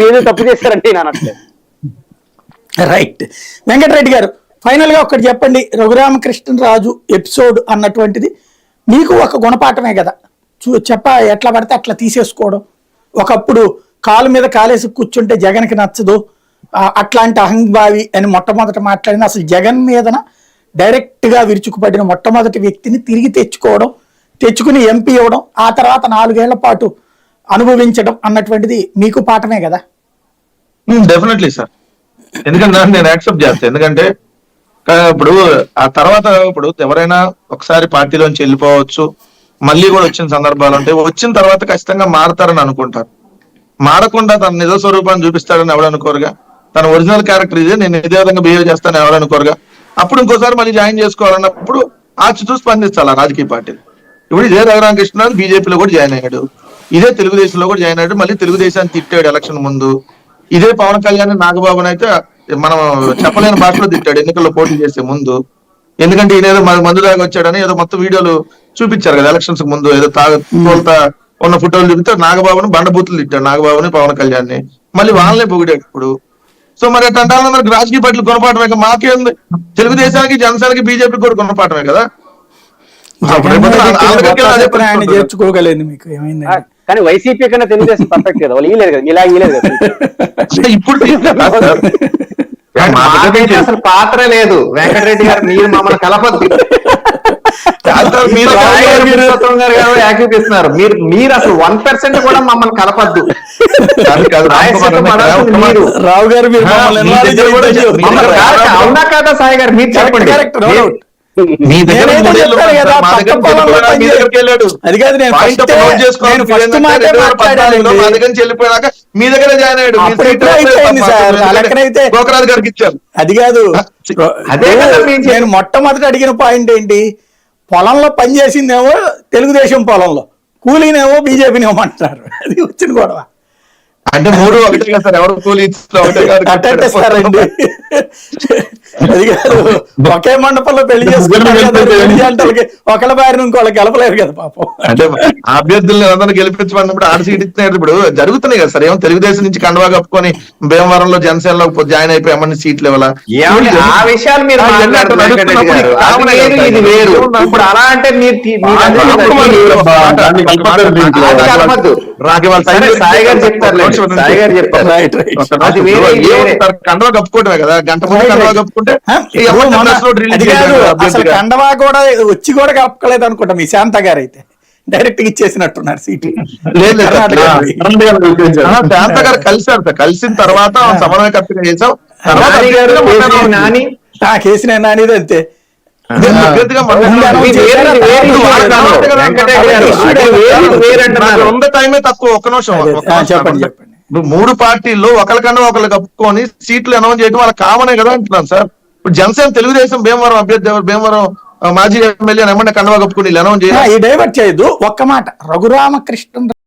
మీరు తప్పు చేశారంటే నేను అనట్లేదు. రైట్. వెంకటరెడ్డి గారు, ఫైనల్ గా ఒకటి చెప్పండి. రఘురామకృష్ణరాజు ఎపిసోడ్ అన్నటువంటిది మీకు ఒక గుణపాఠమే కదా. ఎట్లా పడితే అట్లా తీసేసుకోవడం, ఒకప్పుడు కాలు మీద కాలేసి కూర్చుంటే జగన్కి నచ్చదు అట్లాంటి అహంభావి అని మొట్టమొదట మాట్లాడింది. అసలు జగన్ మీదన డైరెక్ట్ గా విరుచుకుపడిన మొట్టమొదటి వ్యక్తిని తిరిగి తెచ్చుకుని ఎంపీ ఇవ్వడం, ఆ తర్వాత 4 ఏళ్ల పాటు అనుభవించడం అన్నటువంటిది మీకు పాఠమే కదా. డెఫినెట్లీ సార్, ఎందుకంటే నేను యాక్సెప్ట్ చేస్తాను. ఎందుకంటే ఇప్పుడు ఆ తర్వాత ఇప్పుడు ఎవరైనా ఒకసారి పార్టీలోంచి వెళ్ళిపోవచ్చు, మళ్ళీ కూడా వచ్చిన సందర్భాలు ఉంటాయి. వచ్చిన తర్వాత ఖచ్చితంగా మారతారని అనుకుంటారు. మారకుండా తన నిజ స్వరూపాన్ని చూపిస్తాడని ఎవరు అనుకోరుగా. తన ఒరిజినల్ క్యారెక్టర్ ఇదే, నేను ఇదే విధంగా బిహేవ్ చేస్తాను ఎవరు అనుకోరుగా. అప్పుడు ఇంకోసారి మళ్ళీ జాయిన్ చేసుకోవాలన్నప్పుడు ఆచితూ స్పందించాలి ఆ రాజకీయ పార్టీలు. ఇప్పుడు ఇదే రఘురామకృష్ణరాజు బీజేపీలో కూడా జాయిన్ అయ్యాడు, ఇదే తెలుగుదేశంలో కూడా జాయిన్ అయ్యాడు, మళ్ళీ తెలుగుదేశాన్ని తిట్టాడు ఎలక్షన్ ముందు. ఇదే పవన్ కళ్యాణ్ నాగబాబుని అయితే మనం చెప్పలేని భాషలో తిట్టాడు ఎన్నికల్లో పోటీ చేసే ముందు. ఎందుకంటే ఈయన ఏదో మందు దాకా వచ్చాడని ఏదో మొత్తం వీడియోలు చూపించారు కదా ఎలక్షన్స్ ముందు, ఏదో తోలుతా ఉన్న ఫోటోలు చూపితే నాగబాబుని బండబూతులు తిట్టాడు, నాగబాబుని పవన్ కళ్యాణ్ ని. మళ్ళీ వాళ్ళనే పొగిడాడు ఇప్పుడు. సో మరి ఎట్లా అంటే రాజకీయ పార్టీలు గుణపాఠమే కదా. మాకేంది, తెలుగుదేశానికి జనసేనకి బీజేపీ కూడా గుణపాఠమే కదా. చేర్చుకోగలేదు మీకు ఏమైంది. కానీ వైసీపీ కన్నా తెలుగుదేశం పర్ఫెక్ట్ కదా, వాళ్ళు ఇలేదు కదా, ఇలా ఇలేదు కదా. ఇప్పుడు అసలు పాత్ర లేదు. వెంకటరెడ్డి గారు మీరు మమ్మల్ని కలపద్దు, యాక్టివిస్తున్నారు మీరు అసలు 1% కూడా మమ్మల్ని కలపద్దు. రావు గారు అవునా కాదా సాయి గారు మీరు చెప్పండి. అది కాదు, వెళ్ళిపోయాక మీ దగ్గర జాయిన్ అయ్యాడు, గోకరాజు గారికి ఇచ్చారు. అది కాదు, నేను మొట్టమొదటి అడిగిన పాయింట్ ఏంటి, పొలంలో పనిచేసిందేమో తెలుగుదేశం పొలంలో, కూలీనేమో బీజేపీని ఇవ్వమంటారు. అది వచ్చిన గొడవ. అంటే 3 ఒకటే కదా సార్, ఎవరు కూలీ అట్టేస్తారండి. అది కాదు, ఒకే మండపంలో పెళ్లి చేసుకుంటారు, ఒకళ్ళ భార్యను ఇంకోళ్ళకి గెలపలేరు కదా పాపం. అంటే అభ్యర్థులను అందరూ గెలిపించమన్నప్పుడు 6 సీట్ ఇస్తున్నారు. ఇప్పుడు జరుగుతున్నాయి కదా సార్, ఏమో తెలుగుదేశం నుంచి కండువా కప్పుకొని భీమవరంలో జనసేనలో జాయిన్ అయిపోయి అమ్మని సీట్లు ఇవ్వాల. ఆ విషయాలు మీరు ఇది వేరు. ఇప్పుడు అలా అంటే సాయి గారు చెప్తారు, కండవా కప్పుకోవటమే కదా, గంట ముందు కండవా కప్పుకుంటే కండవా కూడా వచ్చి కూడా కప్పుకోలేదు అనుకుంటా మీ శాంత గారు అయితే డైరెక్ట్ గా ఇచ్చేసినట్టున్నారు సీటు. శాంత గారు కలిసారు సార్, కలిసిన తర్వాత సమన్వయకర్తగా చేసాం. కేసీనే నానిది అంతే. టైమే తక్కువ. ఒక్క నిమిషం చెప్పండి. 3 పార్టీల్లో ఒకరికన్నా ఒకళ్ళు కప్పుకొని సీట్లు అనౌన్స్ చేయడం వాళ్ళ కామనే కదా అంటున్నాను సార్. ఇప్పుడు జనసేన తెలుగుదేశం భీమవరం అభ్యర్థి భీమవరం మాజీ ఎమ్మెల్యే ఏమన్నా కండవా కప్పుకొని అనౌన్స్ చేయాలి. డైవర్ట్ చేయదు. ఒక్క మాట, రఘురామకృష్ణ